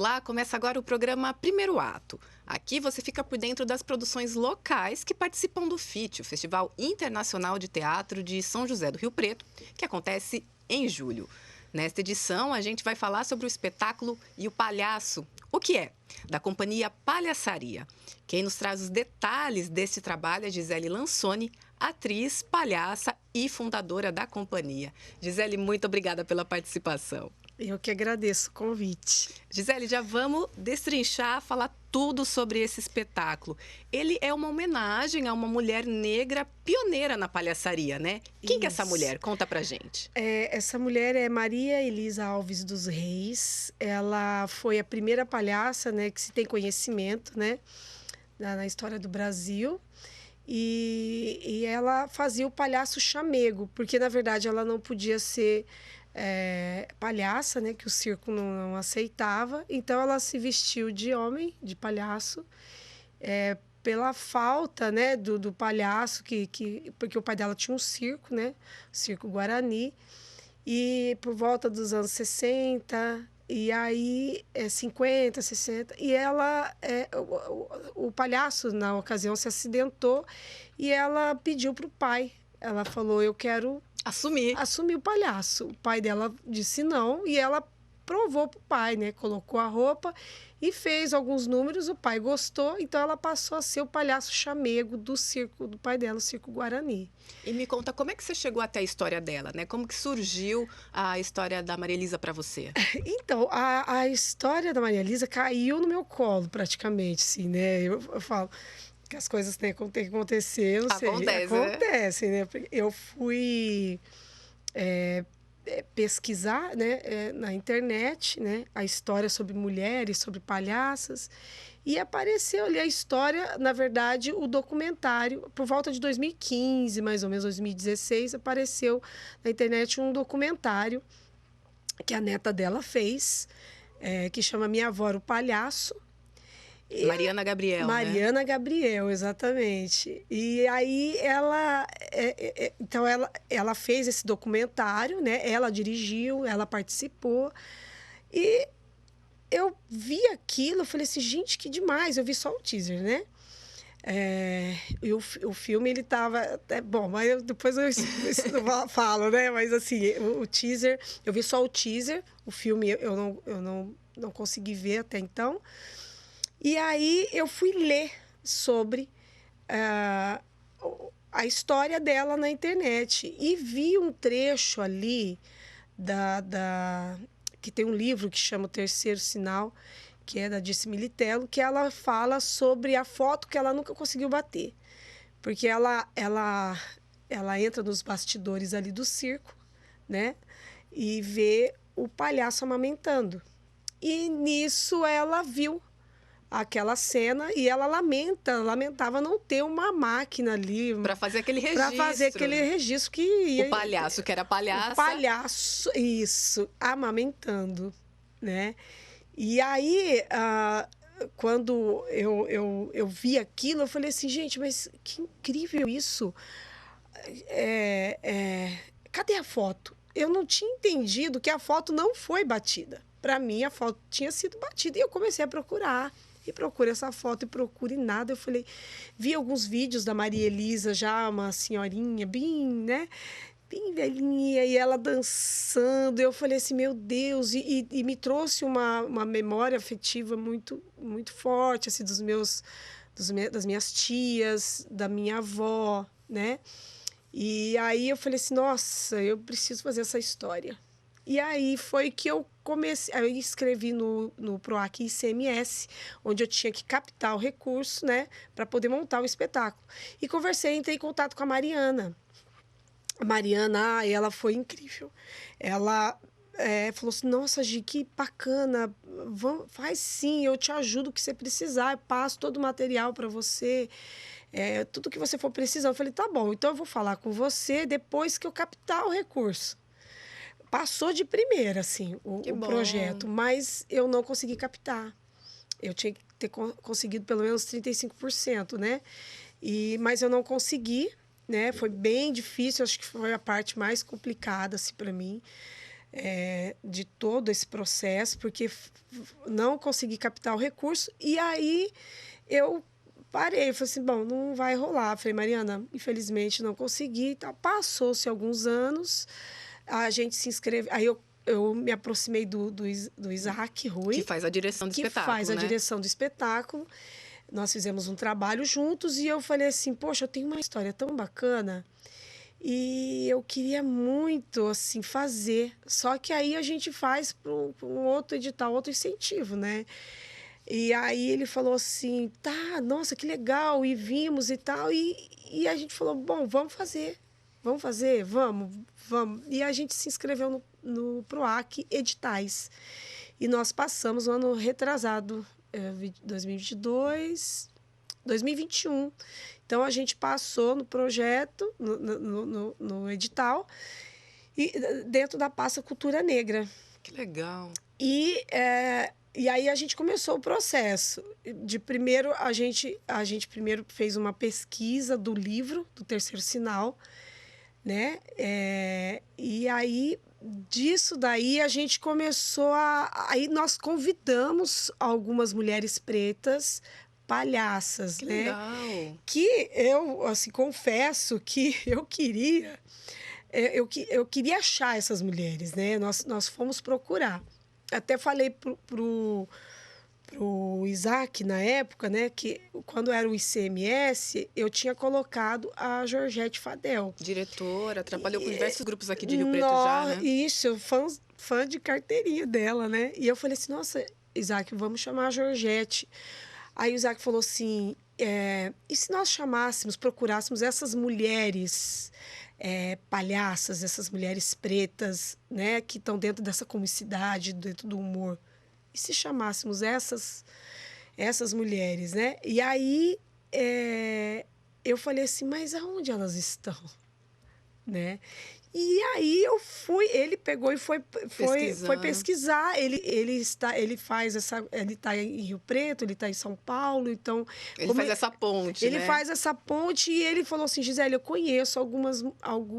Olá, começa agora o programa Primeiro Ato. Aqui você fica por dentro das produções locais que participam do FIT, o Festival Internacional de Teatro de São José do Rio Preto, que acontece em julho. Nesta edição, a gente vai falar sobre o espetáculo E o Palhaço, o que é? Da companhia Palhaçaria. Quem nos traz os detalhes desse trabalho é Gisele Lansoni, atriz, palhaça e fundadora da companhia. Gisele, muito obrigada pela participação. Eu que agradeço o convite. Gisele, já vamos destrinchar, falar tudo sobre esse espetáculo. Ele é uma homenagem a uma mulher negra pioneira na palhaçaria, né? Quem que é essa mulher? Conta pra gente. Essa mulher é Maria Elisa Alves dos Reis. Ela foi a primeira palhaça, né, que se tem conhecimento, né, na história do Brasil. E ela fazia o palhaço chamego, porque, na verdade, ela não podia ser palhaça, né, que o circo não aceitava. Então, ela se vestiu de homem, de palhaço, pela falta, né, do palhaço, porque o pai dela tinha um circo, né, o Circo Guarani, e por volta dos anos 60, e aí 50, 60, e ela, o palhaço, na ocasião, se acidentou, e ela pediu para o pai. Ela falou, eu quero assumir o palhaço. O pai dela disse não, e ela provou para o pai, né? Colocou a roupa e fez alguns números, o pai gostou, então ela passou a ser o palhaço chamego do circo do pai dela, o Circo Guarani. E me conta, como é que você chegou até a história dela, né? Como que surgiu a história da Maria Elisa para você? Então, a história da Maria Elisa caiu no meu colo, praticamente, assim, né? Eu falo que as coisas têm que acontecer, não sei. Acontece, né? Eu fui pesquisar, né, na internet, né, a história sobre mulheres, sobre palhaças, e apareceu ali a história, na verdade, o documentário, por volta de 2015, mais ou menos 2016, apareceu na internet um documentário que a neta dela fez, que chama Minha Avó Era o Palhaço. Mariana Gabriel, Mariana né? Gabriel, exatamente. E aí então ela fez esse documentário, né? Ela dirigiu, ela participou. E eu vi aquilo, eu falei assim, gente, que demais. Eu vi só o teaser, né? E o filme, ele tava... bom, mas depois eu falo, né? Mas assim, o teaser... Eu vi só o teaser. O filme eu não consegui ver até então. E aí eu fui ler sobre a história dela na internet e vi um trecho ali que tem um livro que chama O Terceiro Sinal, que é da Dirce Militello, que ela fala sobre a foto que ela nunca conseguiu bater. Porque ela entra nos bastidores ali do circo, né? E vê o palhaço amamentando. E nisso ela viu aquela cena e ela lamentava não ter uma máquina ali para fazer aquele registro. Para fazer aquele registro que ia... O palhaço, que era palhaça. O palhaço, isso, amamentando, né? E aí, quando eu vi aquilo, eu falei assim, gente, mas que incrível isso. Cadê a foto? Eu não tinha entendido que a foto não foi batida. Para mim, a foto tinha sido batida. E eu comecei a procurar. E procuro essa foto e procuro e nada. Eu falei, vi alguns vídeos da Maria Elisa, já uma senhorinha bem, né? Bem velhinha, e ela dançando. Eu falei assim, meu Deus, e me trouxe uma memória afetiva muito, muito forte, assim, das minhas tias, da minha avó, né? E aí eu falei assim, nossa, eu preciso fazer essa história. E aí foi que eu comecei, eu escrevi no PROAC ICMS, onde eu tinha que captar o recurso, né, para poder montar o espetáculo. E entrei em contato com a Mariana. A Mariana, ela foi incrível. Ela falou assim, nossa, Gi, que bacana, faz sim, eu te ajudo o que você precisar, eu passo todo o material para você, tudo que você for precisar. Eu falei, tá bom, então eu vou falar com você depois que eu captar o recurso. Passou de primeira, assim, o projeto, mas eu não consegui captar. Eu tinha que ter conseguido pelo menos 35%, né? Mas eu não consegui, né? Foi bem difícil, acho que foi a parte mais complicada, assim, para mim. de todo esse processo, porque não consegui captar o recurso. E aí eu parei, falei assim, bom, não vai rolar. Falei, Mariana, infelizmente não consegui. Tá. Passou-se alguns anos, a gente se inscreveu. Aí eu me aproximei do Isaac Rui. Que faz a direção do espetáculo, faz a direção do espetáculo. Nós fizemos um trabalho juntos e eu falei assim, poxa, eu tenho uma história tão bacana e eu queria muito, assim, fazer. Só que aí a gente faz para um outro edital, outro incentivo, né? E aí ele falou assim, tá, nossa, que legal, e vimos e tal. E a gente falou, bom, vamos fazer, vamos. E a gente se inscreveu no PROAC Editais. E nós passamos o ano retrasado, 2021. Então, a gente passou no projeto, no edital, e dentro da pasta Cultura Negra. Que legal. E aí a gente começou o processo. A gente primeiro fez uma pesquisa do livro, do Terceiro Sinal, né? E aí, disso daí, a gente começou aí nós convidamos algumas mulheres pretas, palhaças, Que né? legal. Que eu, assim, confesso que eu queria... Eu queria achar essas mulheres, né? Nós fomos procurar. Até falei pro Isaac, na época, né? Que quando era o ICMS, eu tinha colocado a Georgette Fadel. Diretora, trabalhou com diversos grupos aqui de Rio Preto já, né? Isso, fã de carteirinha dela, né? E eu falei assim, nossa, Isaac, vamos chamar a Georgette. Aí o Isaac falou assim, e se nós procurássemos essas mulheres... palhaças, essas mulheres pretas, né, que estão dentro dessa comicidade, dentro do humor. E se chamássemos essas mulheres, né? E aí eu falei assim, mas aonde elas estão? Né? E aí ele pegou e foi pesquisar. Ele está em Rio Preto, ele está em São Paulo, então ele faz essa ponte, ele né? faz essa ponte e ele falou assim, Gisele, eu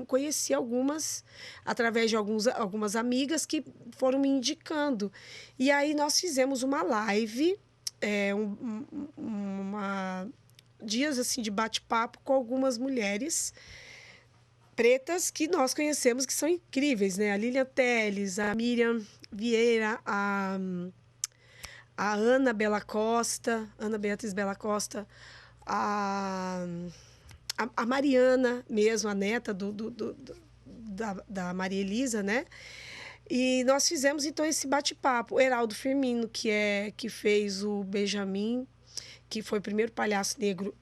conheci algumas através de algumas amigas que foram me indicando. E aí nós fizemos uma live, dias assim de bate-papo com algumas mulheres pretas que nós conhecemos, que são incríveis, né? A Lilian Teles, a Miriam Vieira, a Ana Beatriz Bela Costa, a Mariana mesmo, a neta da Maria Elisa, né? E nós fizemos, então, esse bate-papo. O Heraldo Firmino, que fez o Benjamin, que foi o primeiro palhaço negro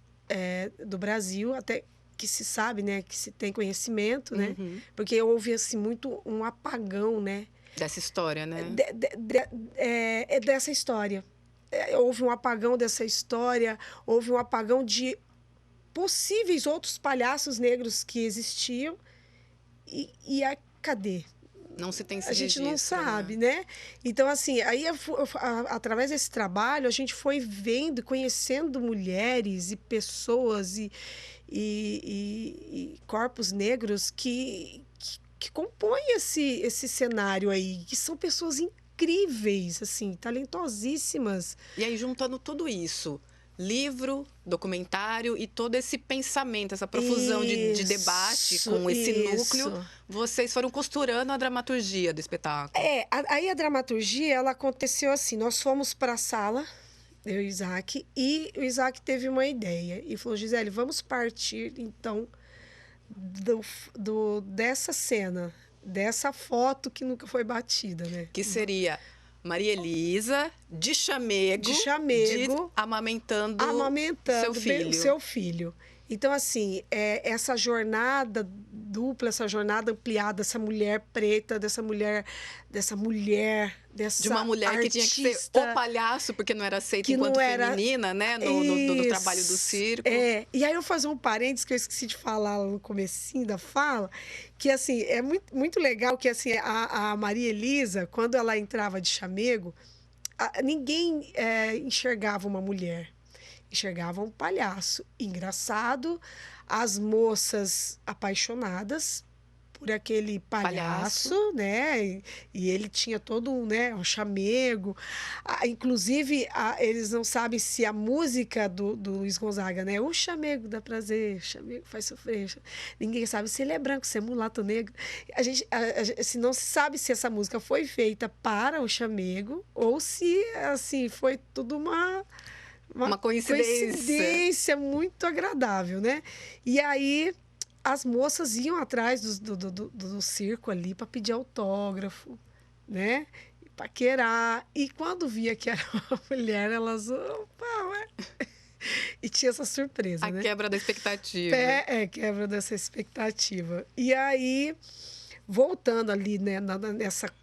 do Brasil, até que se sabe, né, que se tem conhecimento, né, porque houve assim muito um apagão, né, dessa história, né, dessa história. Houve um apagão dessa história, houve um apagão de possíveis outros palhaços negros que existiam e cadê? Não se tem esse A gente registro, não sabe, né? Então, assim, aí através desse trabalho, a gente foi vendo e conhecendo mulheres e pessoas e corpos negros que compõem esse cenário aí, que são pessoas incríveis, assim, talentosíssimas. E aí, juntando tudo isso, livro, documentário e todo esse pensamento, essa profusão de debate com esse núcleo, vocês foram costurando a dramaturgia do espetáculo. Aí a dramaturgia, ela aconteceu assim, nós fomos para a sala, eu e o Isaac teve uma ideia e falou, Gisele, vamos partir, então, dessa cena, dessa foto que nunca foi batida, né? Que seria Maria Elisa, de chamego, amamentando seu filho. Então, assim, essa jornada dupla, essa jornada ampliada, essa mulher preta, dessa mulher, dessa de uma mulher artista, que tinha que ser o palhaço, porque não era aceita enquanto feminina, né? No trabalho do circo. E aí eu fazer um parênteses que eu esqueci de falar no comecinho da fala, que assim, é muito, muito legal que assim, a Maria Elisa, quando ela entrava de chamego, ninguém enxergava uma mulher. Enxergava um palhaço engraçado, as moças apaixonadas, por aquele palhaço, né? E ele tinha todo um chamego. Inclusive, eles não sabem se a música do Luiz Gonzaga, né? O chamego dá prazer, o chamego faz sofrer. Ninguém sabe se ele é branco, se é mulato negro. Se não se sabe se essa música foi feita para o chamego ou se, assim, foi tudo uma coincidência muito agradável, né? E aí as moças iam atrás do circo ali para pedir autógrafo, né? Paquerar. E quando via que era uma mulher, elas... Opa, ué. E tinha essa surpresa, né? A quebra da expectativa. Quebra dessa expectativa. E aí, voltando ali, né,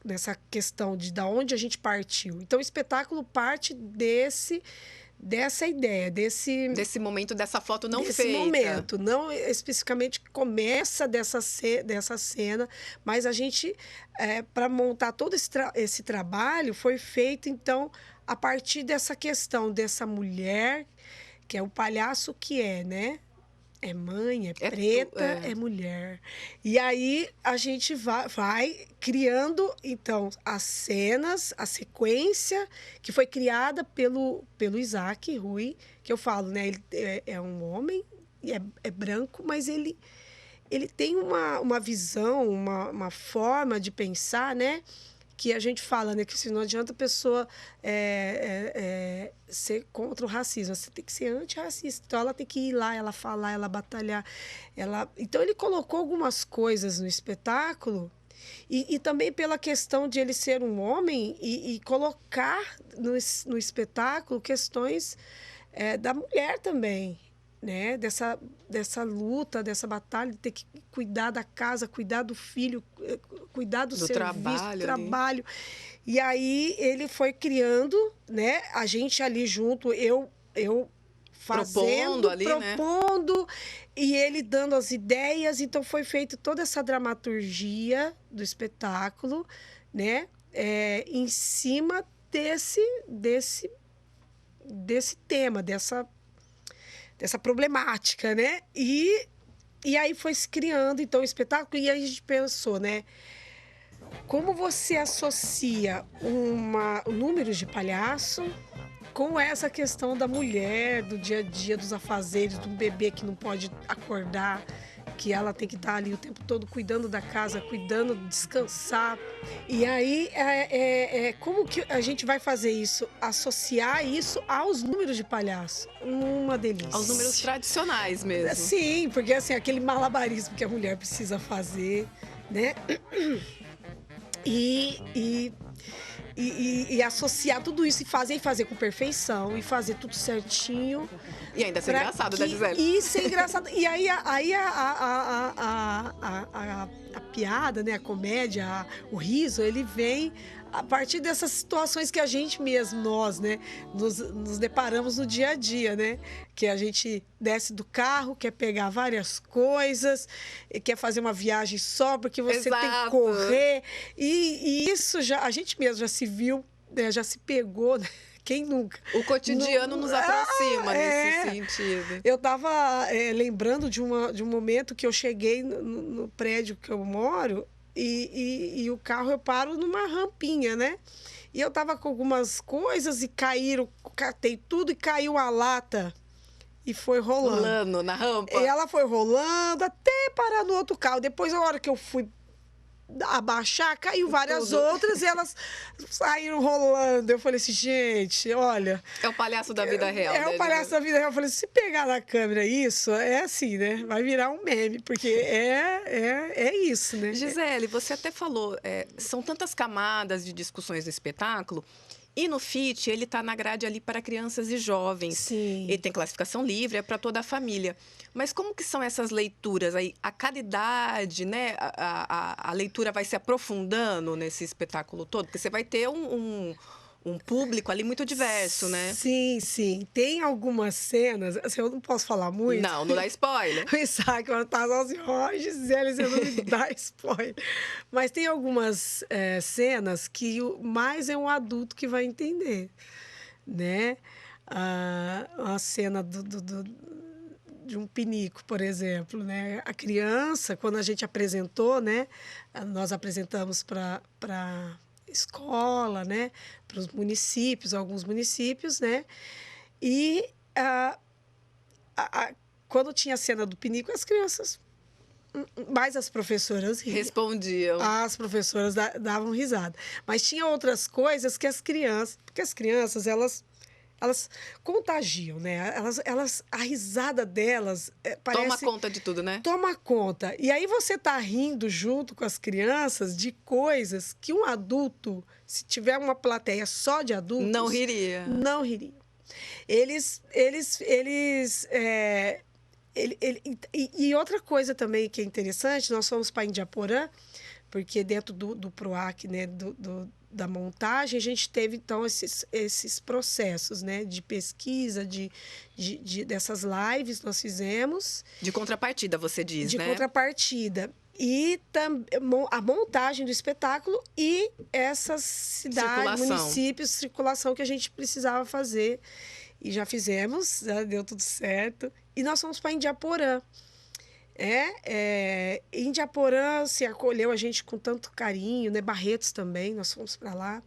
nessa questão de da onde a gente partiu. Então, o espetáculo parte dessa ideia, desse momento, dessa foto não desse feita. momento, não especificamente começa dessa cena, mas a gente, para montar todo esse trabalho, foi feito, então, a partir dessa questão dessa mulher, que é o palhaço que né? É mãe, é preta, é mulher. E aí a gente vai criando, então, as cenas, a sequência que foi criada pelo Isaac Rui, que eu falo, né? Ele é um homem, é branco, mas ele tem uma visão, uma forma de pensar, né? Que a gente fala, né, que se não adianta a pessoa ser contra o racismo, você tem que ser antirracista. Então, ela tem que ir lá, ela falar, ela batalhar. Então, ele colocou algumas coisas no espetáculo e também pela questão de ele ser um homem e colocar no espetáculo questões da mulher também, né? Dessa luta, dessa batalha, de ter que cuidar da casa, cuidar do filho, cuidar do serviço, do trabalho. E aí ele foi criando, né? A gente ali junto, eu fazendo, propondo, né? E ele dando as ideias. Então foi feita toda essa dramaturgia do espetáculo, né? Em cima desse tema, dessa problemática, né? E aí foi se criando, então, o espetáculo, e aí a gente pensou, né? Como você associa números de palhaço com essa questão da mulher, do dia a dia, dos afazeres, do bebê que não pode acordar, que ela tem que estar ali o tempo todo cuidando da casa, cuidando, descansar. E aí, como que a gente vai fazer isso? Associar isso aos números de palhaço. Uma delícia. Aos números tradicionais mesmo. Sim, porque assim, aquele malabarismo que a mulher precisa fazer, né? E associar tudo isso e fazer com perfeição e fazer tudo certinho. E ainda ser engraçado, né, Gisele? E ser engraçado. E aí a piada, né, a comédia, o riso, ele vem a partir dessas situações que a gente mesmo, nós, né, nos deparamos no dia a dia, né? Que a gente desce do carro, quer pegar várias coisas, quer fazer uma viagem só porque você tem que correr. E isso a gente mesmo já se viu, né, já se pegou, né? Quem nunca? O cotidiano nos aproxima nesse sentido. Eu estava lembrando de um momento que eu cheguei no prédio que eu moro e o carro eu paro numa rampinha, né? E eu estava com algumas coisas e catei tudo e caiu a lata e foi rolando. Rolando na rampa. E ela foi rolando até parar no outro carro. Depois, a hora que eu fui abaixar, caiu várias outras e elas saíram rolando. Eu falei assim, gente, olha... É o palhaço da vida real. É o palhaço da vida real. Eu falei, se pegar na câmera isso, é assim, né? Vai virar um meme, porque é isso, né? Gisele, você até falou, são tantas camadas de discussões do espetáculo. E no FIT, ele está na grade ali para crianças e jovens. Sim. Ele tem classificação livre, é para toda a família. Mas como que são essas leituras aí? A cada idade, né? A leitura vai se aprofundando nesse espetáculo todo? Porque você vai ter um público ali muito diverso, né? Sim, sim. Tem algumas cenas, assim, eu não posso falar muito. Não dá spoiler. O Isaac vai estar assim, Gisele, você não me dá spoiler. Mas tem algumas cenas que mais é um adulto que vai entender, né? A cena de um pinico, por exemplo, né? A criança, quando a gente apresentou, né? Nós apresentamos para escola, né? Para os municípios, alguns municípios, né? E quando tinha a cena do pinico, as crianças, mais as professoras riam. Respondiam. As professoras davam risada. Mas tinha outras coisas que as crianças... Porque as crianças, elas contagiam, né? A risada delas parece... Toma conta de tudo, né? Toma conta. E aí você tá rindo junto com as crianças de coisas que um adulto, se tiver uma plateia só de adultos... Não riria. Não riria. E outra coisa também que é interessante, nós fomos para Indiaporã, porque dentro do PROAC, né, da montagem, a gente teve, então, esses processos, né, de pesquisa, dessas lives nós fizemos. De contrapartida, você diz, né? De contrapartida. E a montagem do espetáculo e essas cidades, municípios, circulação que a gente precisava fazer. E já fizemos, já deu tudo certo. E nós fomos para Indiaporã. Indiaporã se acolheu a gente com tanto carinho, né? Barretos também, nós fomos para lá.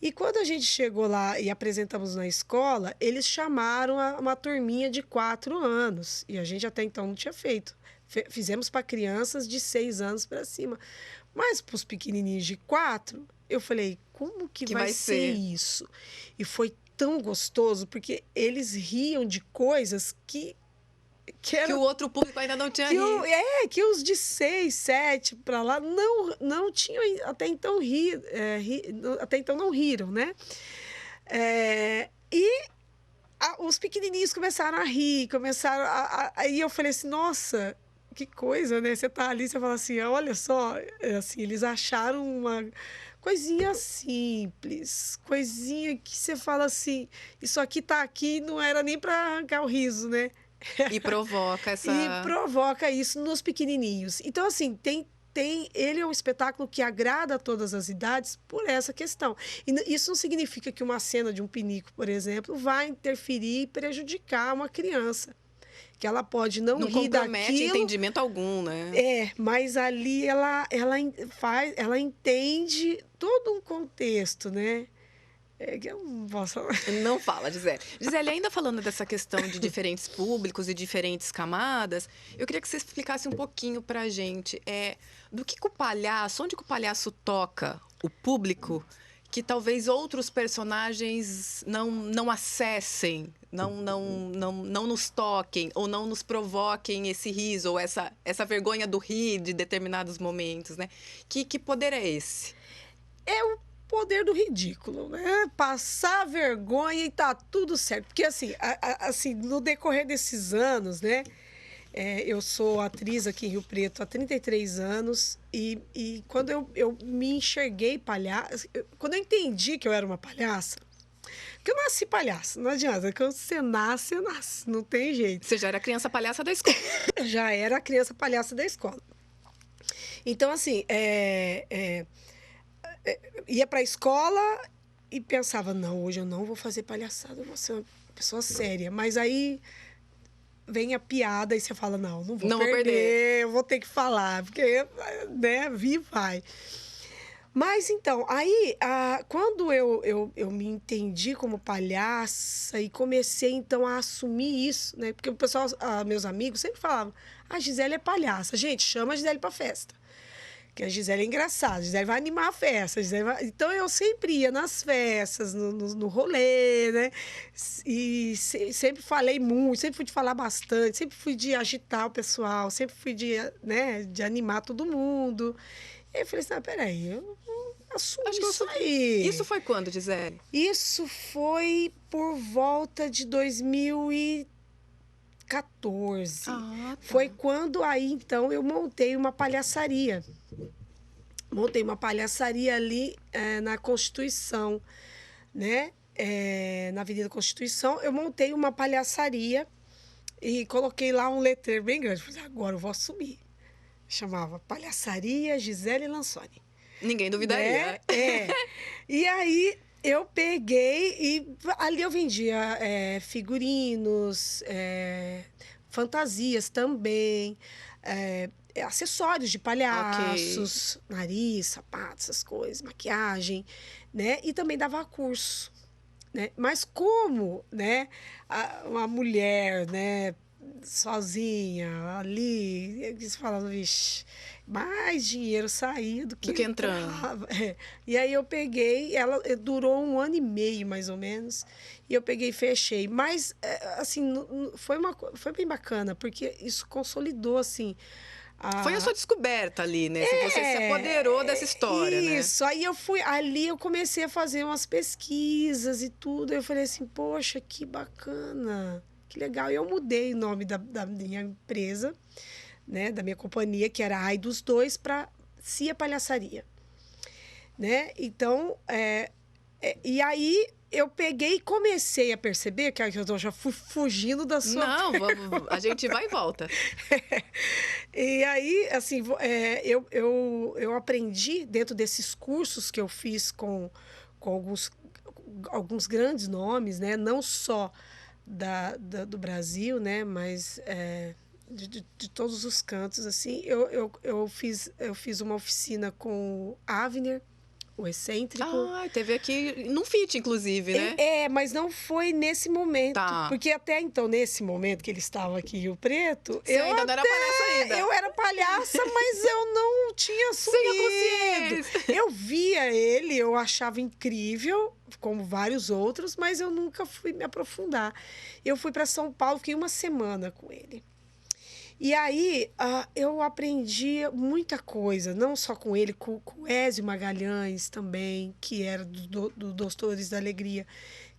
E quando a gente chegou lá e apresentamos na escola, eles chamaram uma turminha de 4 anos. E a gente até então não tinha feito. Fizemos para crianças de 6 anos para cima. Mas para os pequenininhos de 4, eu falei, como que vai ser isso? E foi tão gostoso, porque eles riam de coisas que o outro público ainda não tinha rido. Que os de 6, 7 para lá não tinham, até então até então não riram, né? Os pequenininhos começaram a rir, aí eu falei assim, nossa, que coisa, né? Você tá ali, você fala assim, olha só, assim, eles acharam uma coisinha simples, coisinha que você fala assim, isso aqui tá aqui, não era nem para arrancar o riso, né? E provoca isso nos pequenininhos. Então, assim, ele é um espetáculo que agrada a todas as idades por essa questão. E isso não significa que uma cena de um pinico, por exemplo, vai interferir e prejudicar uma criança. Que ela pode não rir daquilo. Não compromete entendimento algum, né? Mas ali ela entende todo um contexto, né? Que eu não posso falar. Não fala, Gisele. Gisele, ainda falando dessa questão de diferentes públicos e diferentes camadas, eu queria que você explicasse um pouquinho pra gente do que o palhaço, onde que o palhaço toca o público que talvez outros personagens não acessem, não nos toquem ou não nos provoquem esse riso ou essa vergonha do rir de determinados momentos, né? Que poder é esse? É o poder do ridículo, né? Passar vergonha e tá tudo certo. Porque, assim, no decorrer desses anos, né? Eu sou atriz aqui em Rio Preto há 33 anos e quando eu me enxerguei palhaça, quando eu entendi que eu era uma palhaça, porque eu nasci palhaça, não adianta, quando você nasce, não tem jeito. Você já era criança palhaça da escola. Já era a criança palhaça da escola. Então, assim, ia para a escola e pensava, não, hoje eu não vou fazer palhaçada, eu vou ser uma pessoa séria. Mas aí vem a piada e você fala, não vou perder, eu vou ter que falar, porque, né, vi vai. Mas, então, aí, quando eu me entendi como palhaça e comecei, então, a assumir isso, né? Porque o pessoal, meus amigos, sempre falavam, a Gisele é palhaça. Gente, chama a Gisele para festa. Que a Gisele é engraçada, a Gisele vai animar a festa. Então, eu sempre ia nas festas, no rolê, né? E sempre falei muito, sempre fui de falar bastante, sempre fui de agitar o pessoal, sempre fui de animar todo mundo. E aí eu falei assim, peraí, eu assumi isso aí. Isso foi quando, Gisele? Isso foi por volta de 2014. Tá. Foi quando aí, então, eu montei uma palhaçaria. Montei uma palhaçaria ali na Constituição, né? Na Avenida Constituição. Eu montei uma palhaçaria e coloquei lá um letreiro bem grande. Falei, agora eu vou assumir. Chamava Palhaçaria Gisele Lansoni. Ninguém duvidaria. E aí eu peguei e ali eu vendia figurinos, fantasias também, acessórios de palhaços, nariz, sapatos, essas coisas, maquiagem, né? E também dava curso, né? Mas como, né, uma mulher, né, sozinha ali, eles falavam, vixe, mais dinheiro saía do que entrando. entrava. E aí eu peguei, ela durou 1 ano e meio, mais ou menos, e eu peguei e fechei. Mas, assim, foi bem bacana, porque isso consolidou, assim, Foi a sua descoberta ali, né? Você se apoderou dessa história, né? Isso. Aí ali eu comecei a fazer umas pesquisas e tudo. Eu falei assim, poxa, que bacana, que legal. E eu mudei o nome da minha empresa, né? Da minha companhia, que era Ai dos Dois, para Cia Palhaçaria, né? Então, e aí eu peguei e comecei a perceber que eu já fui fugindo da sua... Não, a gente vai e volta. E aí, assim, eu aprendi dentro desses cursos que eu fiz com alguns grandes nomes, né? Não só do Brasil, né? Mas de todos os cantos, assim. Eu fiz uma oficina com o Avner, o excêntrico. Ah, teve aqui num FIT, inclusive, né? Mas não foi nesse momento. Tá. Porque até então, nesse momento que ele estava aqui em Rio Preto, Você ainda não era palhaça ainda. Eu era palhaça, mas eu não tinha assumido. Eu via ele, eu achava incrível, como vários outros, mas eu nunca fui me aprofundar. Eu fui para São Paulo, fiquei 1 semana com ele. E aí, eu aprendi muita coisa, não só com ele, com o Ézio Magalhães também, que era do Doutores da Alegria,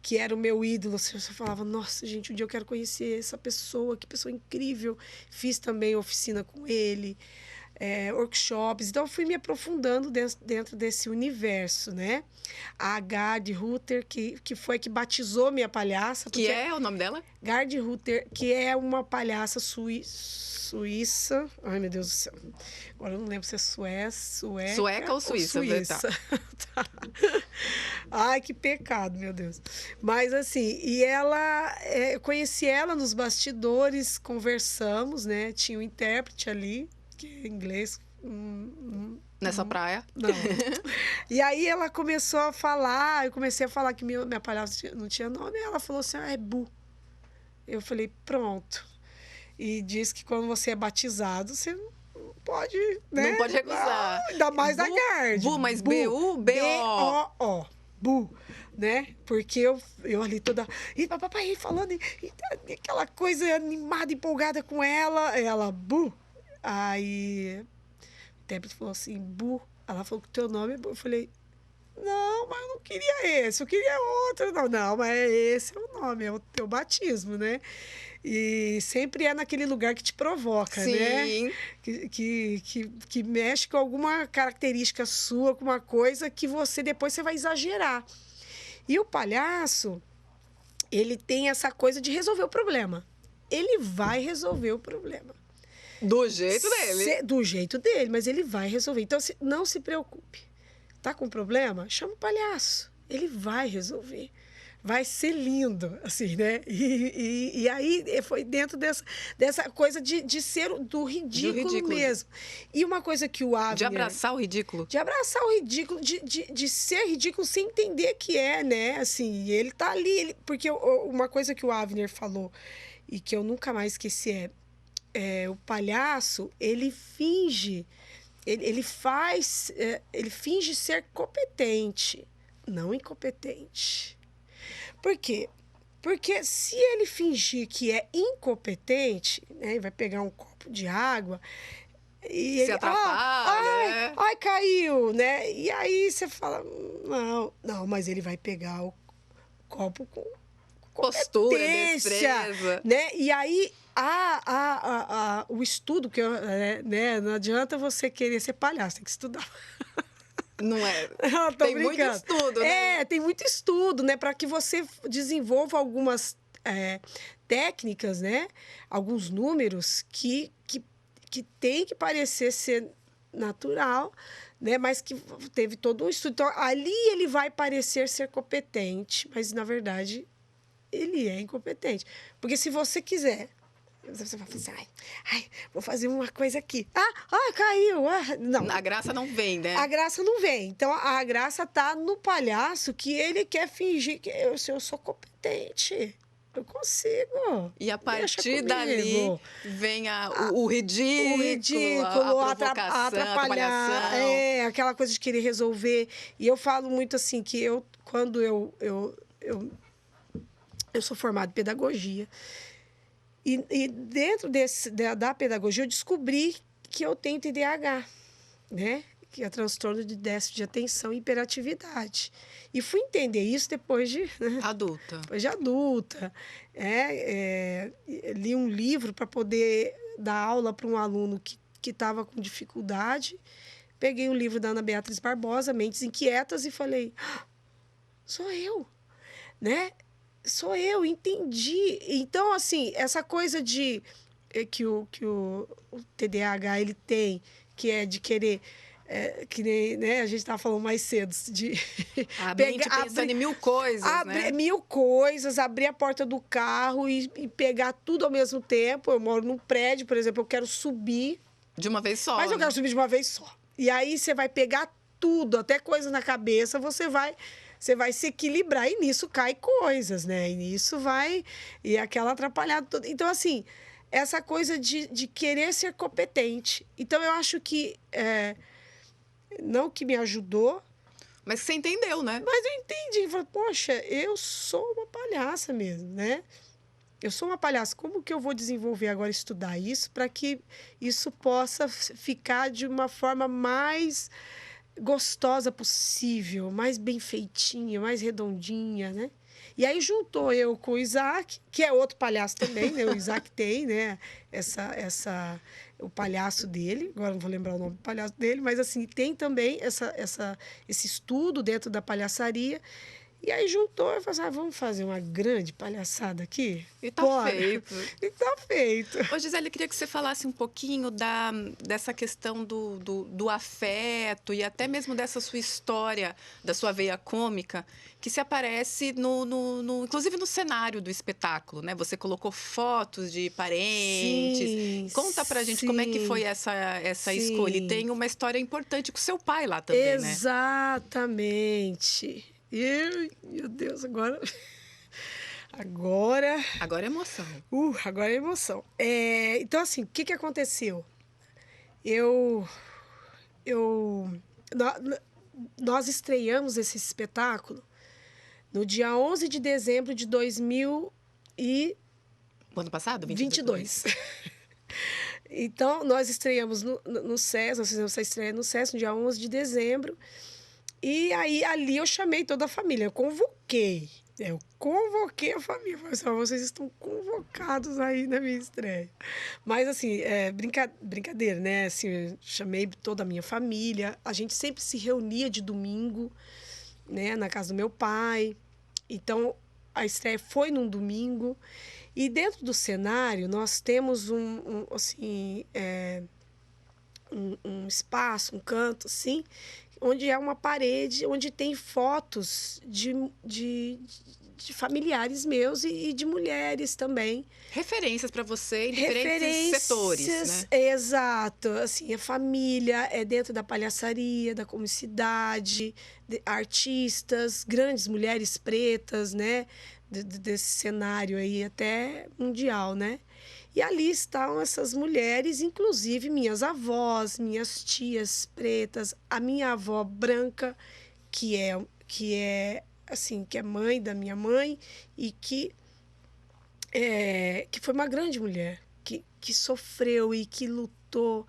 que era o meu ídolo. Você falava, nossa, gente, um dia eu quero conhecer essa pessoa, que pessoa incrível. Fiz também oficina com ele, workshops. Então, eu fui me aprofundando dentro desse universo, né? A Gard Ruther, que foi que batizou minha palhaça. Que é o nome dela? Gard Ruther, que é uma palhaça suíça. Ai, meu Deus do céu. Agora eu não lembro se é sueca ou suíça. Tá. Ai, que pecado, meu Deus. Mas assim, e ela, eu conheci ela nos bastidores, conversamos, né? Tinha um intérprete ali, que é inglês. Nessa praia? Não. E aí ela começou a falar, eu comecei a falar que minha palhaça não tinha nome, e ela falou assim, é Bu. Eu falei, pronto. E diz que quando você é batizado, você não pode, né? Não pode recusar. Ainda mais da Gard. Bu, mas B-U, B-O. Bu, né? Porque eu ali toda... E papai falando, e aquela coisa animada, empolgada com ela, Bu. Aí o intérprete falou assim, Bu. Ela falou que o teu nome é Bu. Eu falei, não, mas eu não queria esse, eu queria outro. Não, mas esse é o nome, é o teu batismo, né? E sempre é naquele lugar que te provoca, Sim. né? Que mexe com alguma característica sua, com uma coisa que depois você vai exagerar. E o palhaço, ele tem essa coisa de resolver o problema. Ele vai resolver o problema. Do jeito dele. Do jeito dele, mas ele vai resolver. Então, não se preocupe. Tá com problema? Chama o palhaço. Ele vai resolver. Vai ser lindo, assim, né? E aí foi dentro dessa coisa de ser do ridículo mesmo. E uma coisa que o Avner... De abraçar o ridículo. De abraçar o ridículo, de ser ridículo sem entender que é, né? Assim, ele tá ali. Porque uma coisa que o Avner falou e que eu nunca mais esqueci o palhaço, ele finge... Ele finge ser competente, não incompetente. Por quê? Porque se ele fingir que é incompetente, né, vai pegar um copo de água e se ele atrapalha, ai, caiu, né? E aí você fala, não, mas ele vai pegar o copo com postura, destreza, né? E aí o estudo que né, não adianta você querer ser palhaço, tem que estudar. Não é? Tem muito estudo, né? Tem muito estudo, né? Para que você desenvolva algumas técnicas, né? Alguns números que tem que parecer ser natural, né? Mas que teve todo um estudo. Então, ali ele vai parecer ser competente, mas, na verdade, ele é incompetente. Porque se você quiser Você vai falar assim, ai, vou fazer uma coisa aqui. Caiu. Não. A graça não vem, né? A graça não vem. Então, a graça tá no palhaço que ele quer fingir que eu sou competente. Eu consigo. E a partir dali vem o ridículo, a provocação, atrapalhar. Aquela coisa de querer resolver. E eu falo muito assim, que quando eu sou formada em pedagogia, e dentro da pedagogia eu descobri que eu tenho TDAH, né? Que é transtorno de déficit de atenção e hiperatividade. E fui entender isso depois de... Né? Adulta. Depois de adulta. Li um livro para poder dar aula para um aluno que estava com dificuldade. Peguei um livro da Ana Beatriz Barbosa, Mentes Inquietas, e falei, sou eu, né? Sou eu, entendi. Então, assim, essa coisa que o TDAH ele tem, que é de querer... que nem, né, a gente estava falando mais cedo, de a mente pensando em mil coisas, né? Mil coisas, abrir a porta do carro e pegar tudo ao mesmo tempo. Eu moro num prédio, por exemplo, eu quero subir... De uma vez só, Mas eu quero subir de uma vez só. E aí você vai pegar tudo, até coisa na cabeça, você vai se equilibrar e nisso cai coisas, né? E nisso vai... E aquela atrapalhada toda. Então, assim, essa coisa de querer ser competente. Então, eu acho que... não que me ajudou. Mas você entendeu, né? Mas eu entendi. Falei, poxa, eu sou uma palhaça mesmo, né? Eu sou uma palhaça. Como que eu vou desenvolver agora, estudar isso, para que isso possa ficar de uma forma mais gostosa possível, mais bem feitinha, mais redondinha, né? E aí juntou eu com o Isaac, que é outro palhaço também, né? O Isaac tem, né? O palhaço dele, agora não vou lembrar o nome do palhaço dele, mas assim, tem também esse estudo dentro da palhaçaria. E aí juntou e falou assim, vamos fazer uma grande palhaçada aqui? E tá feito. E tá feito. Ô, Gisele, eu queria que você falasse um pouquinho dessa questão do afeto e até mesmo dessa sua história, da sua veia cômica, que se aparece inclusive no cenário do espetáculo, né? Você colocou fotos de parentes. Sim, conta pra gente como é que foi essa escolha. E tem uma história importante com seu pai lá também, né? Exatamente. Meu Deus, agora... Agora é emoção. Agora é emoção. Então, assim, o que aconteceu? Nós estreamos esse espetáculo no dia 11 de dezembro de 2022. O ano passado? 22. Então, nós estreamos no SES, nós fizemos essa estreia no SES no dia 11 de dezembro. E aí, ali eu chamei toda a família, eu convoquei a família. Falei assim, vocês estão convocados aí na minha estreia. Mas, assim, brincadeira, né? Assim, eu chamei toda a minha família. A gente sempre se reunia de domingo, né? Na casa do meu pai. Então, a estreia foi num domingo. E dentro do cenário, nós temos um espaço, um canto, assim, onde é uma parede, onde tem fotos de familiares meus e de mulheres também. Referências para você em diferentes setores, né? Exato. Assim, a família é dentro da palhaçaria, da comicidade, artistas, grandes mulheres pretas, né? Desse cenário aí até mundial, né? E ali estão essas mulheres, inclusive minhas avós, minhas tias pretas, a minha avó branca, que é mãe da minha mãe e que foi uma grande mulher, que sofreu e que lutou,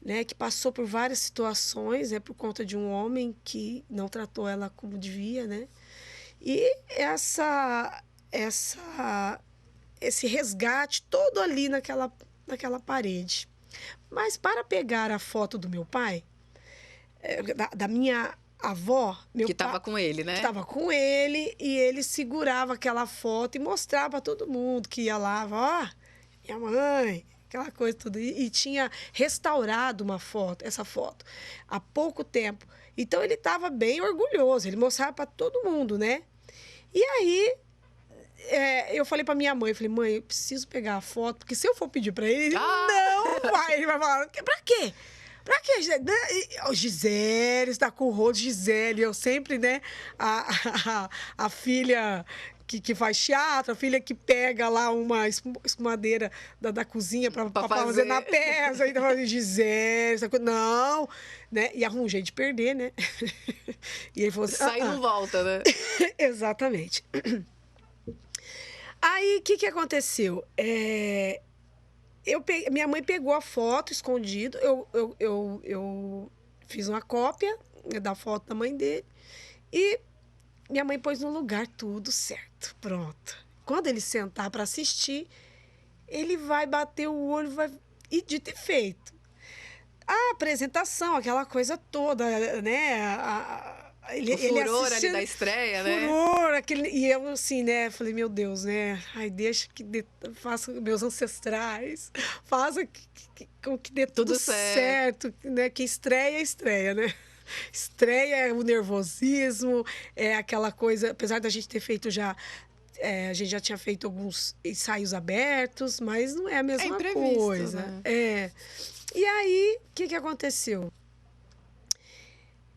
né, que passou por várias situações, né, por conta de um homem que não tratou ela como devia, né? E esse resgate todo ali naquela parede. Mas para pegar a foto do meu pai, da minha avó... Que estava com ele, né? Que estava com ele, e ele segurava aquela foto e mostrava para todo mundo que ia lá, minha mãe, aquela coisa toda. E tinha restaurado essa foto, há pouco tempo. Então, ele estava bem orgulhoso, ele mostrava para todo mundo, né? E aí, eu falei pra minha mãe, mãe, eu preciso pegar a foto, porque se eu for pedir pra ele não vai. Ele vai falar, pra quê? Pra quê, Gisele? Gisele, está com o rosto, Gisele. Eu sempre, né, a filha que faz teatro, a filha que pega lá uma escumadeira da cozinha pra fazer na peça. Então, eu Gisele, essa coisa. Não, né? E arrumei um jeito de perder, né? E ele falou assim... Sai e não volta, né? Exatamente. Aí, o que aconteceu? Minha mãe pegou a foto escondido, eu fiz uma cópia da foto da mãe dele e minha mãe pôs no lugar tudo certo, pronto. Quando ele sentar para assistir, ele vai bater o olho, e dito e feito. A apresentação, aquela coisa toda, né? O furor ali da estreia, né? Furor, e eu assim, né? Falei, meu Deus, né? Ai, deixa que faça meus ancestrais, faça com que dê tudo certo, né? Que estreia, né? Estreia é o nervosismo, é aquela coisa, apesar da gente ter feito já... a gente já tinha feito alguns ensaios abertos, mas não é a mesma coisa. Né? E aí, o que aconteceu?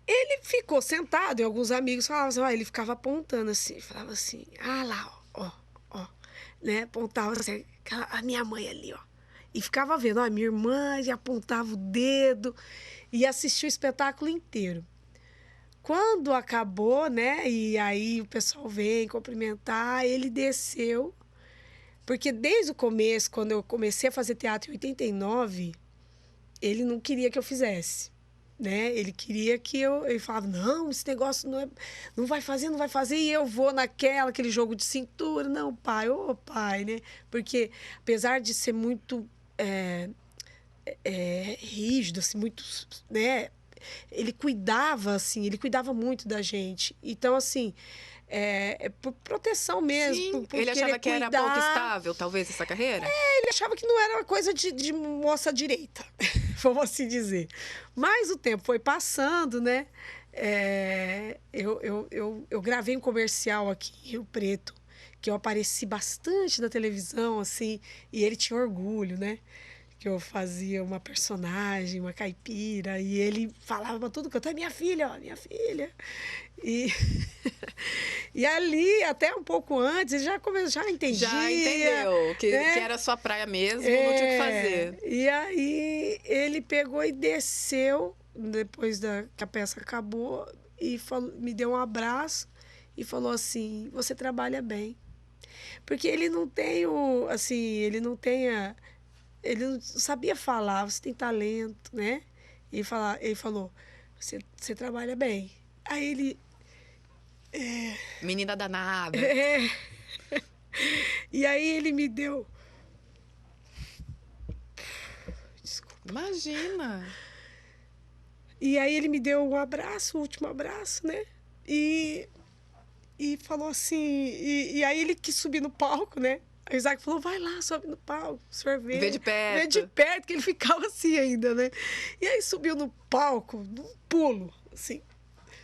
Ele ficou sentado e alguns amigos falavam assim, ele ficava apontando assim, falava assim, lá, ó, né? Apontava assim, a minha mãe ali, ó. E ficava vendo, a minha irmã e apontava o dedo e assistia o espetáculo inteiro. Quando acabou, né? E aí o pessoal vem cumprimentar, ele desceu, porque desde o começo, quando eu comecei a fazer teatro em 89, ele não queria que eu fizesse. Né? Ele queria que ele falava, não, esse negócio não vai fazer, e eu vou aquele jogo de cintura, não, pai, pai, né? Porque apesar de ser muito rígido, assim, muito, né? Ele cuidava muito da gente. Então, assim, por proteção mesmo. Sim, ele achava que era pouco estável, talvez, essa carreira? Ele achava que não era uma coisa de moça direita, vamos assim dizer. Mas o tempo foi passando, né? Eu gravei um comercial aqui em Rio Preto, que eu apareci bastante na televisão, assim, e ele tinha orgulho, né? Que eu fazia uma personagem, uma caipira, e ele falava pra tudo canto, é minha filha, ó, minha filha. E ali, até um pouco antes, ele já entendia. Já entendeu que era sua praia mesmo, não tinha o que fazer. E aí ele pegou e desceu, depois que a peça acabou, e me deu um abraço e falou assim, você trabalha bem. Porque ele não tem ele não sabia falar, você tem talento, né? Ele falou, você trabalha bem. Aí ele... Menina danada. E aí ele me deu... Desculpa. Imagina. E aí ele me deu um abraço, o último abraço, né? E falou assim... E aí ele quis subir no palco, né? Aí o Isaac falou, vai lá, sobe no palco, o senhor vê. Vê de perto. Vê de perto, que ele ficava assim ainda, né? E aí subiu no palco, num pulo, assim.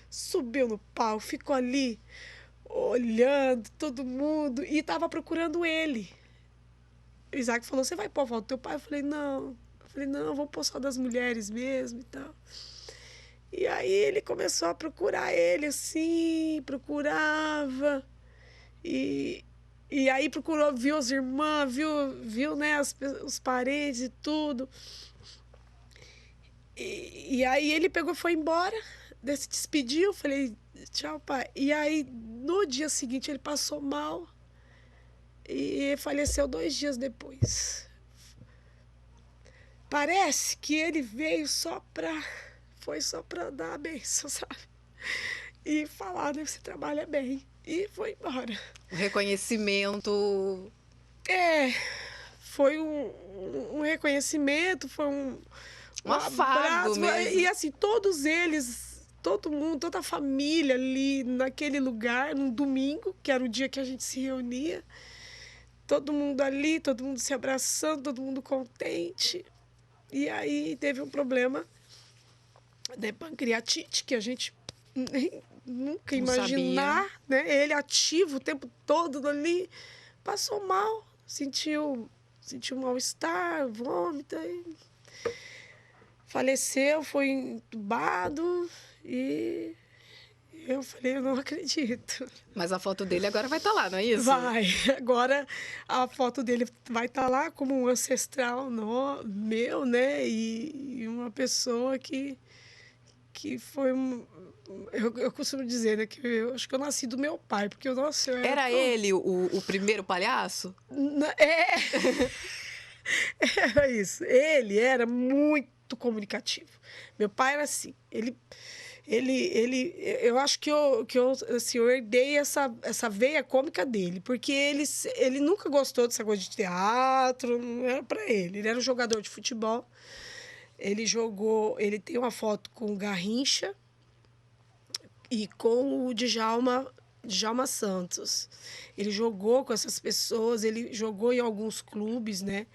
Subiu no palco, ficou ali, olhando todo mundo, e tava procurando ele. O Isaac falou, você vai pôr a foto do teu pai? Eu falei, não, vou pôr só das mulheres mesmo e tal. E aí ele começou a procurar ele, assim, procurava. E aí viu as irmãs, viu né, os parentes e tudo. E aí ele pegou e foi embora, se despediu, falei, tchau, pai. E aí, no dia seguinte, ele passou mal e faleceu 2 dias depois. Parece que ele veio foi só pra dar a bênção, sabe? E falar, né, você trabalha bem. E foi embora. O reconhecimento... Foi um reconhecimento, foi um afago mesmo. E assim, todos eles, todo mundo, toda a família ali naquele lugar, num domingo, que era o dia que a gente se reunia. Todo mundo ali, todo mundo se abraçando, todo mundo contente. E aí teve um problema de pancreatite, que a gente nunca imaginar, né? Ele ativo o tempo todo ali. passou mal, sentiu um mal-estar, vômito, e faleceu, foi entubado e eu falei, eu não acredito. Mas a foto dele agora vai estar lá, não é isso? Vai, agora a foto dele vai estar lá como um ancestral meu, né? E uma pessoa que foi eu costumo dizer, né, que eu acho que eu nasci do meu pai, porque nossa, eu Era ele o primeiro palhaço? Era isso. Ele era muito comunicativo. Meu pai era assim, eu acho assim, eu herdei essa veia cômica dele, porque ele nunca gostou dessa coisa de teatro, não era para ele. Ele era um jogador de futebol. Ele tem uma foto com o Garrincha e com o Djalma Santos. Ele jogou com essas pessoas, ele jogou em alguns clubes, né?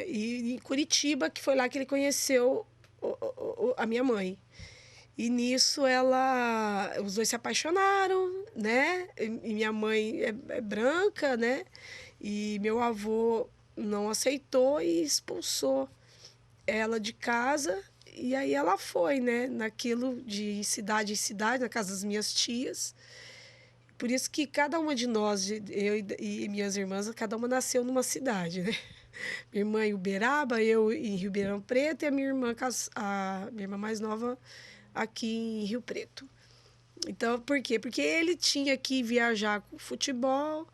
E em Curitiba, que foi lá que ele conheceu a minha mãe. E nisso os dois se apaixonaram, né? E minha mãe é branca, né? E meu avô não aceitou e expulsou ela de casa. E aí ela foi, né? Naquilo de cidade em cidade, na casa das minhas tias. Por isso que cada uma de nós, eu e minhas irmãs, cada uma nasceu numa cidade, né? Minha irmã em Uberaba, eu em Ribeirão Preto e a minha irmã mais nova aqui em Rio Preto. Então, por quê? Porque ele tinha que viajar com futebol.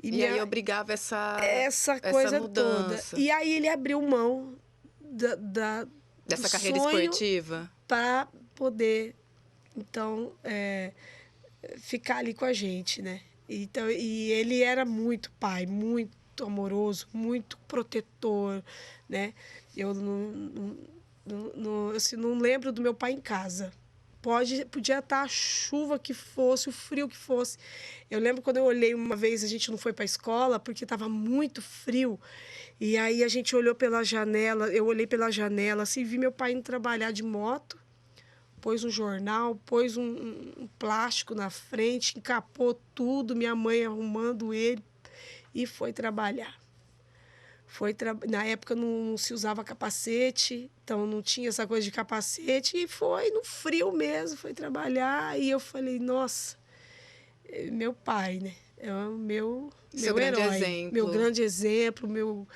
E aí obrigava essa coisa mudança. toda. E aí ele abriu mão dessa carreira esportiva para poder, então, ficar ali com a gente, né? Então, e ele era muito pai, muito amoroso, muito protetor, né? Eu não lembro do meu pai em casa. Podia estar a chuva que fosse, o frio que fosse. Eu lembro quando eu olhei uma vez, a gente não foi para a escola porque estava muito frio. E aí a gente olhou pela janela, eu olhei pela janela, assim, vi meu pai indo trabalhar de moto, pôs um jornal, pôs um plástico na frente, encapou tudo, minha mãe arrumando ele e foi trabalhar. Na época não se usava capacete, então não tinha essa coisa de capacete, e foi no frio mesmo, foi trabalhar. E eu falei, nossa, meu pai, né? É o meu grande herói, exemplo. meu grande exemplo,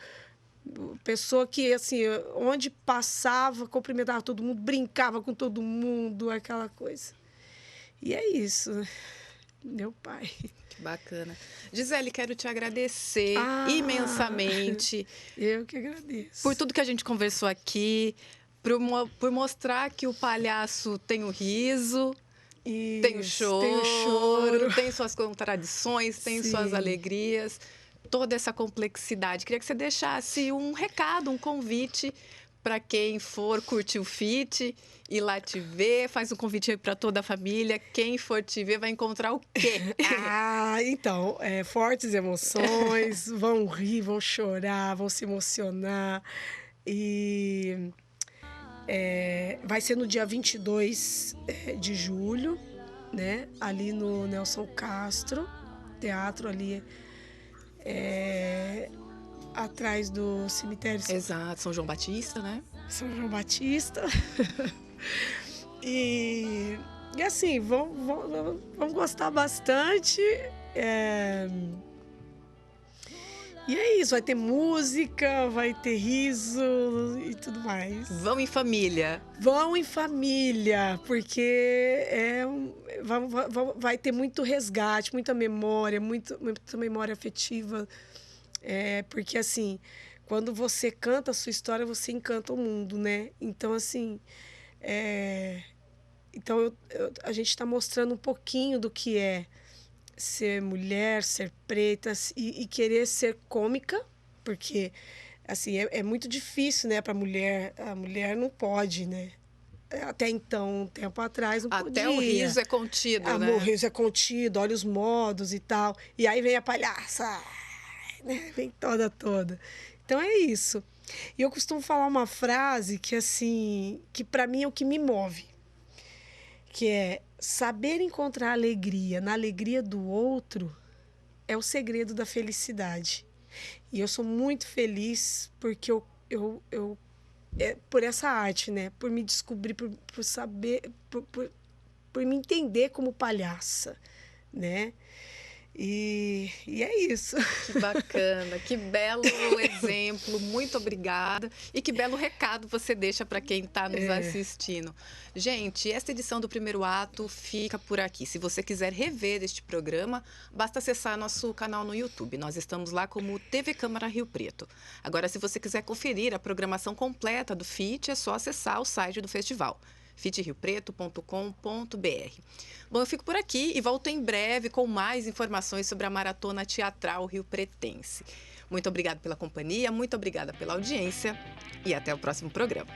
pessoa que, assim, onde passava, cumprimentava todo mundo, brincava com todo mundo, aquela coisa. E é isso, né? Meu pai. Que bacana. Gisele, quero te agradecer imensamente. Eu que agradeço. Por tudo que a gente conversou aqui, por mostrar que o palhaço tem o riso, tem o choro, tem suas contradições, tem suas alegrias, toda essa complexidade. Queria que você deixasse um recado, um convite para quem for curtir o FIT, ir lá te ver, faz um convite aí para toda a família. Quem for te ver vai encontrar o quê? Então, fortes emoções, vão rir, vão chorar, vão se emocionar. E vai ser no dia 22 de julho, né? Ali no Nelson Castro, teatro ali atrás do cemitério. Exato, São João Batista, né? São João Batista. E assim, vão gostar bastante. E é isso, vai ter música, vai ter riso e tudo mais. Vão em família. Vão em família, porque vai ter muito resgate, muita memória, muita memória afetiva. Porque, assim, quando você canta a sua história, você encanta o mundo, né? Então, assim, a gente está mostrando um pouquinho do que é ser mulher, ser preta e querer ser cômica, porque, assim, é muito difícil, né, para mulher. A mulher não pode, né? Até então, um tempo atrás, não podia. Até o riso é contido, né? O riso é contido, olha os modos e tal. E aí vem a palhaça, né? Vem toda. Então é isso. E eu costumo falar uma frase que, assim, que para mim é o que me move, que é: saber encontrar alegria na alegria do outro é o segredo da felicidade. E eu sou muito feliz porque por essa arte, né? Por me descobrir, por saber, por me entender como palhaça, né? E é isso. Que bacana, que belo exemplo, muito obrigada. E que belo recado você deixa para quem está nos assistindo. Gente, esta edição do Primeiro Ato fica por aqui. Se você quiser rever este programa, basta acessar nosso canal no YouTube. Nós estamos lá como TV Câmara Rio Preto. Agora, se você quiser conferir a programação completa do FIT, é só acessar o site do festival, fitriopreto.com.br. Bom, eu fico por aqui e volto em breve com mais informações sobre a Maratona Teatral Rio Pretense. Muito obrigada pela companhia, muito obrigada pela audiência e até o próximo programa.